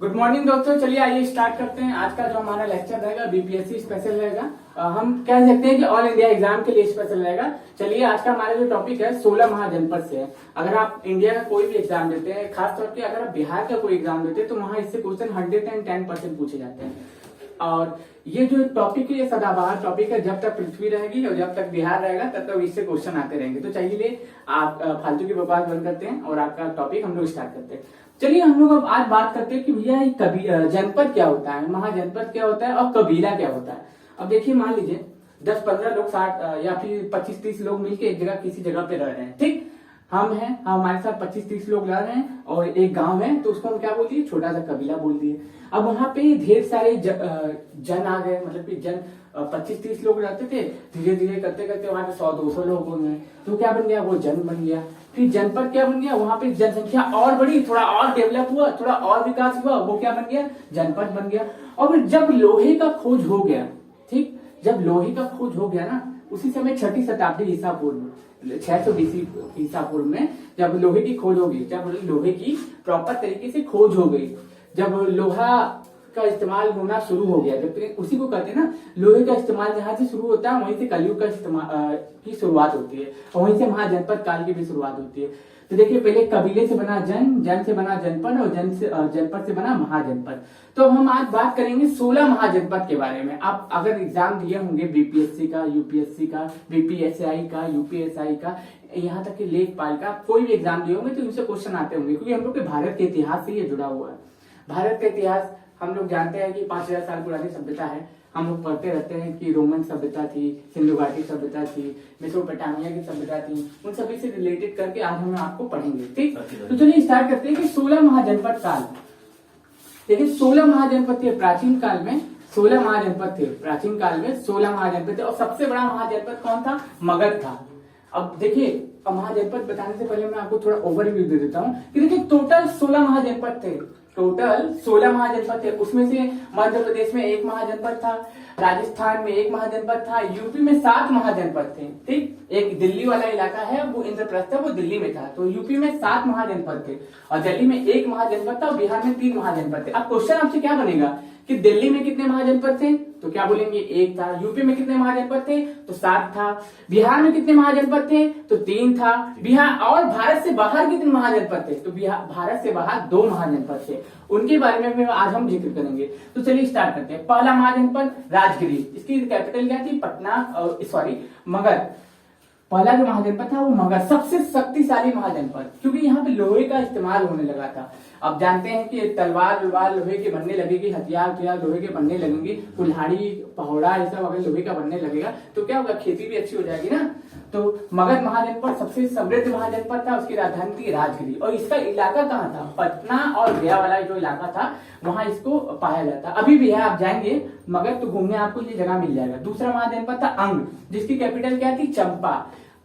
Good morning दोस्तों, चलिए आइए स्टार्ट करते हैं। आज का जो हमारा लेक्चर रहेगा बीपीएससी स्पेशल रहेगा। हम कह सकते हैं कि ऑल इंडिया एग्जाम के लिए स्पेशल रहेगा। चलिए आज का हमारा जो टॉपिक है 16 महाजनपद से है। अगर आप इंडिया का कोई भी एग्जाम देते हैं, खासतौर पे अगर आप बिहार का कोई एग्जाम देते हैं तो वहां इससे क्वेश्चन 110% पूछे जाते हैं। और ये जो टॉपिक है ये सदाबहार टॉपिक है। जब तक पृथ्वी रहेगी और जब तक बिहार रहेगा तब तक इससे क्वेश्चन आते रहेंगे। तो चलिए आप फालतू की बकवास बंद करते हैं और आपका टॉपिक हम लोग स्टार्ट करते हैं। चलिए हम लोग अब आज बात करते हैं कि भैया जनपद क्या होता है, महाजनपद क्या होता है और कबीला क्या होता है। अब देखिए, मान लीजिए 10-15 लोग 60 या फिर 25-30 लोग मिलकर एक जगह किसी जगह पे रह रहे हैं। ठीक, हम हैं, हमारे साथ 25-30 लोग रह रहे हैं और एक गांव है, तो उसको हम क्या बोल दिए, छोटा सा कबीला बोल दिए। अब वहां पे ढेर सारे जन आ गए, मतलब कि जन 25-30 लोग रहते थे। धीरे धीरे करते करते वहां पे 100-200 लोग हो गए, तो क्या बन गया, वो जन बन गया। फिर जनपद क्या बन गया, वहां पे जनसंख्या और बढ़ी, थोड़ा और डेवलप हुआ, थोड़ा और विकास हुआ, वो क्या बन गया, जनपद बन गया। और फिर जब लोहे का खोज हो गया, ठीक, जब लोहे का खोज हो गया ना, उसी समय 6वीं शताब्दी ईसा पूर्व 600 BC ईसा पूर्व में जब लोहे की खोज होगी, जब लोहे की प्रॉपर तरीके से खोज हो गई, जब लोहा का इस्तेमाल होना शुरू हो गया, जब उसी को कहते हैं ना, लोहे का इस्तेमाल जहां से शुरू होता है वहीं से कलयुग का इस्तेमाल की शुरुआत होती है और वहीं से महाजनपद काल की भी शुरुआत होती है। तो देखिए, पहले कबीले से बना जन, जन से बना जनपद और जनपद से बना महाजनपद। तो हम आज बात करेंगे 16 महाजनपद के बारे में। आप अगर एग्जाम दिए होंगे बीपीएससी का, यूपीएससी का, बीपीएसआई का, यूपीएसआई का, यहाँ तक कि लेखपाल का, कोई भी एग्जाम दिए होंगे तो इनसे क्वेश्चन आते होंगे, क्योंकि हम लोग के भारत के इतिहास से ये जुड़ा हुआ है। भारत का इतिहास हम लोग जानते हैं कि 5000 साल पुरानी सभ्यता है। हम लोग पढ़ते रहते हैं कि रोमन सभ्यता थी, सिंधु घाटी सभ्यता थी, मेसोपोटामिया की सभ्यता थी, उन सभी से रिलेटेड करके आज हम आपको पढ़ेंगे। ठीक, तो चलिए स्टार्ट करते हैं कि 16 महाजनपद काल। देखिए, 16 महाजनपद थे प्राचीन काल में, 16 महाजनपद थे प्राचीन काल में, 16 महाजनपद थे और सबसे बड़ा महाजनपद कौन था, मगध था। अब देखिए, महाजनपद बताने से पहले मैं आपको थोड़ा ओवरव्यू दे देता हूँ कि देखिए टोटल 16 महाजनपद थे, टोटल 16 महाजनपद थे। उसमें से मध्य प्रदेश में 1 महाजनपद था, राजस्थान में 1 महाजनपद था, यूपी में 7 महाजनपद थे। ठीक, एक दिल्ली वाला इलाका है, वो इंद्रप्रस्थ है, वो दिल्ली में था, तो यूपी में 7 महाजनपद थे और दिल्ली में 1 महाजनपद था और बिहार में 3 महाजनपद थे। अब क्वेश्चन आपसे क्या बनेगा कि दिल्ली में कितने महाजनपद थे, तो क्या बोलेंगे 1 था। यूपी में कितने महाजनपद थे, तो 7 था। बिहार में कितने महाजनपद थे, तो 3 था। बिहार और भारत से बाहर कितने महाजनपद थे, तो भारत से बाहर 2 महाजनपद थे। उनके बारे में भी आज हम जिक्र करेंगे। तो चलिए स्टार्ट करते हैं। पहला महाजनपद राजगिरी, इसकी कैपिटल क्या थी, पटना, मगध। पहला जो महाजनपद था वो मगध, सबसे शक्तिशाली महाजनपद, क्योंकि यहाँ पे लोहे का इस्तेमाल होने लगा था। अब जानते हैं कि तलवार लोहे के बनने लगेगी, हथियार लोहे के बनने लगेंगे, कुल्हाड़ी पहौड़ा ये सब अगर लोहे का बनने लगेगा तो क्या होगा, खेती भी अच्छी हो जाएगी ना। तो मगध महाजनपद सबसे समृद्ध महाजनपद था, उसकी राजधानी थी राजगिरी और इसका इलाका कहाँ था, पटना और गया वाला जो इलाका था वहां इसको पाया जाता। अभी भी है, आप जाएंगे मगध तो घूमने आपको ये जगह मिल जाएगा। दूसरा महाजनपद था अंग, जिसकी कैपिटल क्या थी, चंपा।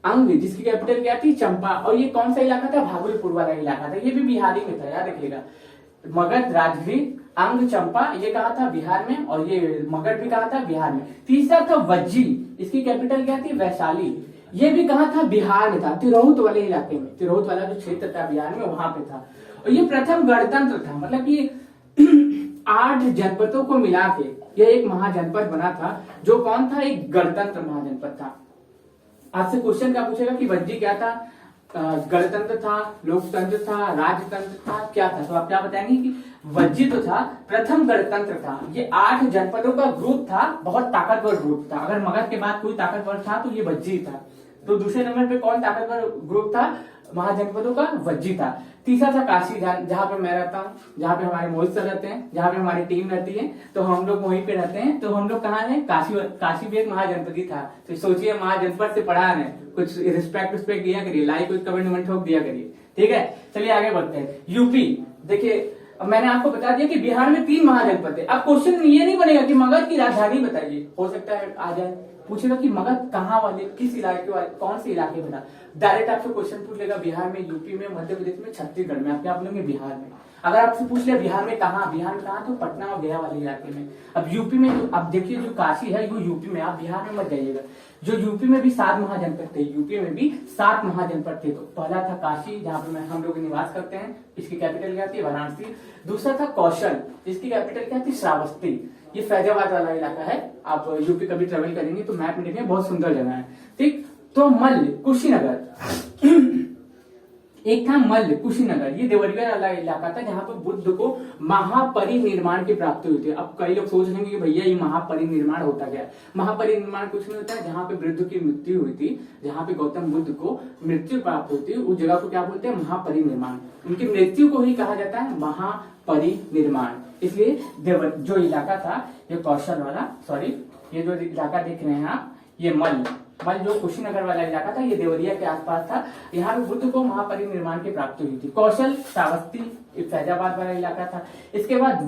अंग जिसकी कैपिटल क्या थी, चंपा। और ये कौन सा इलाका था, भागलपुर वाला इलाका था, ये भी बिहारी में था, याद रखिएगा। मगध, राजगिरी, अंग, चंपा, ये कहा था बिहार में और ये मगध भी कहा था बिहार में। तीसरा था वज्जी, इसकी कैपिटल क्या थी, वैशाली, ये भी कहा था बिहार में था, तिरहुत वाले इलाके में, तिरहुत वाला जो क्षेत्र था बिहार में वहां पे था। और ये प्रथम गणतंत्र था, मतलब कि 8 जनपदों को मिला के यह एक महाजनपद बना था, जो कौन था, एक गणतंत्र महाजनपद था। आपसे क्वेश्चन क्या पूछेगा कि वज्जी क्या था, गणतंत्र था, लोकतंत्र था, राजतंत्र था, क्या था, तो आप क्या बताएंगे कि वज्जी तो था, प्रथम गणतंत्र था। ये 8 जनपदों का ग्रुप था, बहुत ताकतवर ग्रुप था। अगर मगध के बाद कोई ताकतवर था तो ये वज्जी था। तो दूसरे नंबर पे कौन ताकतवर ग्रुप था महाजनपदों का, वज्जी था। तीसरा था काशी, जहाँ पे मैं रहता हूँ, जहाँ पे हमारे मोहित सर रहते हैं, जहाँ पे हमारी टीम रहती है, तो हम लोग वहीं पे रहते हैं। तो हम लोग कहाँ है, काशी भी एक महाजनपद ही था। तो सोचिए, महाजनपद से पढ़ा है, कुछ रिस्पेक्ट दिया करिए, लाइक कुछ कमेंट ठोक दिया करिए। ठीक है, चलिए आगे बढ़ते हैं। यूपी, देखिए मैंने आपको बता दिया कि बिहार में 3 महाजनपद थे। अब क्वेश्चन ये नहीं बनेगा कि मगध की राजधानी बताइए, हो सकता है आ जाए, पूछेगा कि मगध कहाँ वाले, किस इलाके वाले, कौन से इलाके में था। डायरेक्ट आपसे क्वेश्चन पूछ लेगा बिहार में, यूपी में, मध्य प्रदेश में, छत्तीसगढ़ में, आप क्या बोलेंगे बिहार में। अगर आपसे पूछ लिया बिहार में कहाँ, तो पटना और गया वाले इलाके में। अब यूपी में, अब देखिए जो काशी है वो यूपी में, आप बिहार में मत जाइएगा। जो यूपी में भी 7 महाजनपद थे, यूपी में भी 7 महाजनपद थे। तो पहला था काशी, जहां पे हम लोग निवास करते हैं, इसकी कैपिटल क्या थी, वाराणसी। दूसरा था कौशल, जिसकी कैपिटल क्या थी, श्रावस्ती, ये फैजाबाद वाला इलाका है। आप यूपी कभी ट्रेवल करेंगे तो मैप में देखेंगे, बहुत सुंदर जगह है। ठीक, तो मल्ल, कुशीनगर, एक था मल्ल कुशीनगर, ये देवरिया वाला इलाका था जहां पर बुद्ध को महापरिनिर्माण की प्राप्ति हुई थी। अब कई लोग सोच लेंगे कि भैया ये महापरिनिर्माण होता क्या है। महापरिनिर्माण कुछ नहीं होता है, जहां पे बुद्ध की मृत्यु हुई थी, जहां पे गौतम बुद्ध को मृत्यु प्राप्त हुई थी, उस जगह को क्या बोलते हैं, महापरिनिर्माण। उनकी मृत्यु को ही कहा जाता है महापरिनिर्माण। इसलिए जो इलाका था ये कौशल वाला, सॉरी, ये जो इलाका देख रहे हैं आप, ये मल्ल जो कुशीनगर वाला इलाका था, ये देवरिया के आसपास था। यहाँ पे बुद्ध को महापरिनिर्माण की प्राप्ति हुई थी। कौशल, श्रावस्ती, फैजाबाद वाला इलाका था। इसके बाद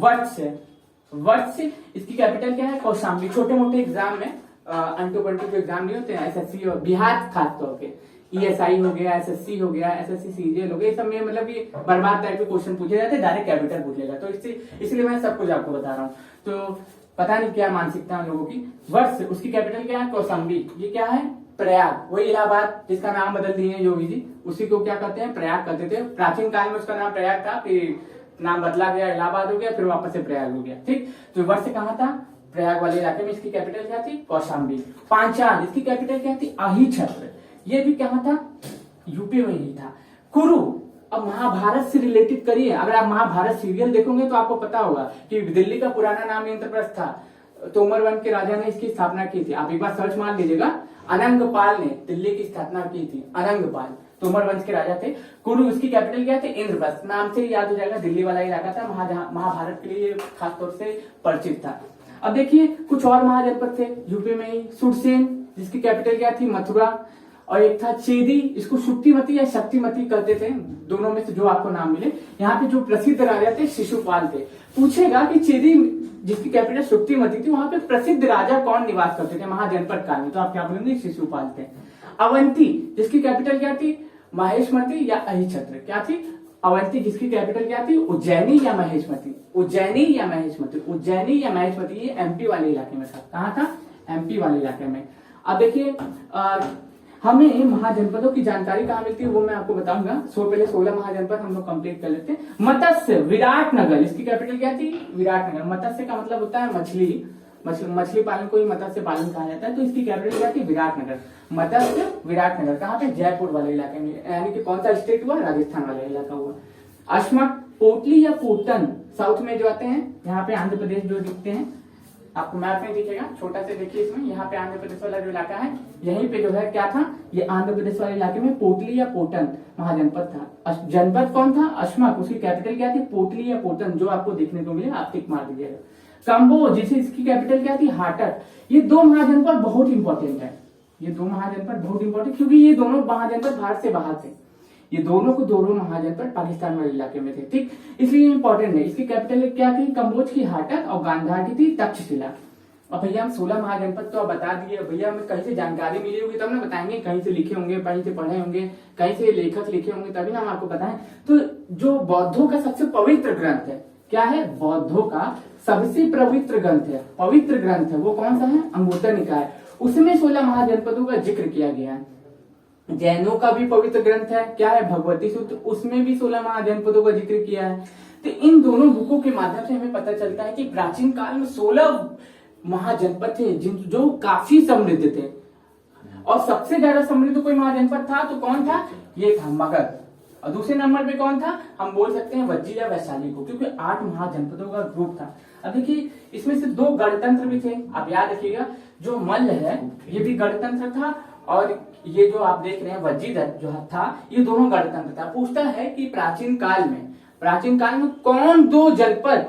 वत्स, इसकी कैपिटल क्या है, कौशाम्बी। छोटे मोटे एग्जाम में अंटू बंटू जो एग्जाम नहीं होते हैं, एसएससी और बिहार खासतौर पे, ईएसआई हो गया, एसएससी हो गया, एसएससी सीजीएल हो गया, सब में मतलब ये बर्बाद टाइप के क्वेश्चन पूछे जाते हैं, डायरेक्ट कैपिटल पूछेगा। तो इसलिए मैं सब कुछ आपको बता रहा हूँ। तो पता नहीं क्या मानसिकता है लोगों की। वर्ष, उसकी कैपिटल क्या है, कौशाम्बी। ये क्या है, प्रयाग, वही इलाहाबाद जिसका नाम बदल दिए योगी जी, उसी को क्या कहते हैं, प्रयाग कहते थे। प्राचीन काल में उसका नाम प्रयाग था, फिर नाम बदला गया, इलाहाबाद हो गया, फिर वापस से प्रयाग हो गया। ठीक, तो वर्ष कहाँ था, प्रयाग वाले इलाके में। इसकी कैपिटल क्या थी, कौशाम्बी। पांचाल, इसकी कैपिटल क्या थी, अहिछत्र, ये भी कहाँ था, यूपी में ही था। कुरु, अब महाभारत से रिलेटेड करिए, अगर आप महाभारत सीरियल देखोगे तो आपको पता होगा कि दिल्ली का पुराना नाम इंद्रप्रस्थ था। तोमर वंश के राजा ने इसकी स्थापना की थी। आप एक बार सर्च मार लीजिएगा, अनंगपाल ने दिल्ली की स्थापना की थी। अनंगपाल तोमर वंश के राजा थे। कुरु, इसकी कैपिटल क्या थे, इंद्रप्रस्थ। नाम से याद हो जाएगा, दिल्ली वाला इलाका था, महाभारत के लिए खासतौर से परिचित था। अब देखिए कुछ और महाजनपद थे यूपी में ही। सुरसेन, जिसकी कैपिटल क्या थी, मथुरा। और एक था चेदी, इसको शुक्तिमती या शक्तिमती कहते थे, दोनों में से जो आपको नाम मिले। यहाँ पे जो प्रसिद्ध राजा थे शिशुपाल थे। पूछेगा कि चेदी जिसकी कैपिटल शुक्तिमती थी, वहां पे प्रसिद्ध राजा कौन निवास करते थे महाजनपद काल में, तो आप क्या बोलेंगे, शिशुपाल थे। अवंती, जिसकी कैपिटल क्या थी, महेशमती या अहिछत्र, क्या थी, अवंती, जिसकी कैपिटल क्या थी, उज्जैनी या महेशमती, उज्जैनी या महेशमती, उज्जैनी या महेशमती, ये एमपी वाले इलाके में था। कहाँ था, एमपी वाले इलाके में। अब देखिए हमें महाजनपदों की जानकारी कहाँ मिलती है वो मैं आपको बताऊंगा। पहले 16 महाजनपद हम लोग कंप्लीट कर लेते हैं। मत्स्य, विराटनगर, इसकी कैपिटल क्या थी, विराटनगर। मत्स्य का मतलब होता है मछली पालन को ही मत्स्य पालन कहा जाता है। तो इसकी कैपिटल क्या थी, विराटनगर। मत्स्य विराटनगर कहाँ पे, जयपुर वाले इलाके में, यानी कि कौन सा स्टेट हुआ, राजस्थान वाला इलाका हुआ। अश्मक, पोटली या पोटन, साउथ में जो आते हैं, यहाँ पे आंध्र प्रदेश जो दिखते हैं, आपको मैप में दिखेगा, छोटा से देखिए इसमें, यहाँ पे आंध्र प्रदेश वाला जो इलाका है, यहीं पे जो है क्या था, ये आंध्र प्रदेश वाले इलाके में पोटली या पोटन महाजनपद था। जनपद कौन था, अश्मक, उसकी कैपिटल क्या थी, पोटली या पोटन, जो आपको देखने को मिले आप टिक मार दीजिएगा। कंबोज, जिसे इसकी कैपिटल क्या थी, हाटक। ये दो महाजनपद बहुत इंपॉर्टेंट है, ये दो महाजनपद बहुत इंपॉर्टेंट, क्योंकि ये दोनों महाजनपद भारत से बाहर थे। ये दोनों महाजनपद पाकिस्तान वाले इलाके में थे। ठीक, इसलिए इंपॉर्टेंट है। इसकी कैपिटल क्या थी, कंबोज की हाटक, और गांधार की थी तक्षशिला। अब भैया हम 16 महाजनपद तो बता दिए, भैया हमें कहीं से जानकारी मिली होगी तब ना बताएंगे, कहीं से लिखे होंगे, कहीं से पढ़े होंगे, कहीं से लेखक लिखे होंगे, तभी ना हम आपको बताएं। तो जो बौद्धों का सबसे पवित्र ग्रंथ है, क्या है, बौद्धों का सबसे पवित्र ग्रंथ है, पवित्र ग्रंथ है, वो कौन सा है, अंगुत्तर निकाय। उसमें 16 महाजनपदों का जिक्र किया गया है। जैनों का भी पवित्र ग्रंथ है, क्या है, भगवती सूत्र, उसमें भी 16 महाजनपदों का जिक्र किया है। तो इन दोनों बुकों के माध्यम से हमें पता चलता है कि प्राचीन काल में 16 महाजनपद थे जो काफी समृद्ध थे। और सबसे ज्यादा समृद्ध कोई महाजनपद था तो कौन था, ये था मगध। और दूसरे नंबर पे कौन था, हम बोल सकते हैं वज्जी या वैशाली को, क्योंकि 8 महाजनपदों का ग्रुप था। अब देखिए इसमें से 2 गणतंत्र भी थे, आप याद रखिएगा। जो मल्ल है ये भी गणतंत्र था, और ये जो आप देख रहे हैं वज्जीदत्त जो था, ये दोनों गणतंत्र था। पूछता है कि प्राचीन काल में कौन 2 जनपद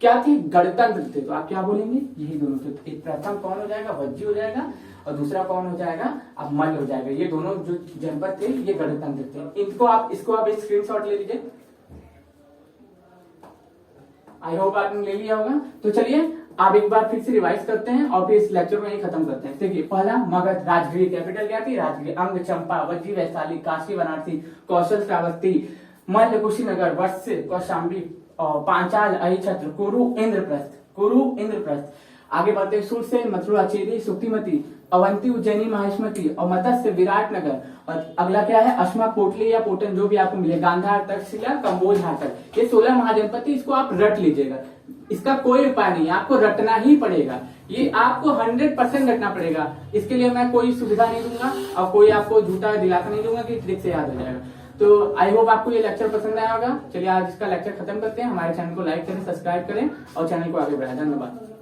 क्या थे, गणतंत्र थे, तो आप क्या बोलेंगे, यही दोनों थे। प्रथम कौन हो जाएगा, वज्जी हो जाएगा, और दूसरा कौन हो जाएगा, अब मल्ल हो जाएगा। ये दोनों जो जनपद थे ये गणतंत्र थे। इसको आप एक स्क्रीनशॉट ले लीजिए। आई होप आपने ले लिया होगा। तो चलिए आप एक बार फिर से रिवाइज करते हैं और फिर इस लेक्चर को यही खत्म करते हैं। देखिए पहला मगध, राजगीर, कैपिटल क्या थी, राजगीर। अंग, चंपा, वज्जी, वैशाली, काशी, वाराणसी, कौशल, श्रावस्ती, मल्ल, कुशीनगर, वत्स, कौशाम्बी, पांचाल, अहिछत्र, कुरु, इंद्रप्रस्थ। आगे बढ़ते हैं, सुरसेन, मथुरा, चेदी, शुक्तिमती, अवंती, उज्जैनी, माहिष्मती और मत्स्य, विराटनगर। और अगला क्या है, अश्मा, पोटली या पोटन, जो भी आपको मिले, गांधार, तक्षशिला, कंबोज, हाटक। ये 16 महाजनपद, इसको आप रट लीजिएगा। इसका कोई उपाय नहीं, आपको रटना ही पड़ेगा। ये आपको 100% रटना पड़ेगा। इसके लिए मैं कोई सुविधा नहीं दूंगा और कोई आपको झूठा दिलासा नहीं दूंगा कि ट्रिक से याद हो जाएगा। तो आई होप आपको ये लेक्चर पसंद आया होगा। चलिए आज इसका लेक्चर खत्म करते हैं। हमारे चैनल को लाइक करें, सब्सक्राइब करें और चैनल को आगे बढ़ाएं। धन्यवाद।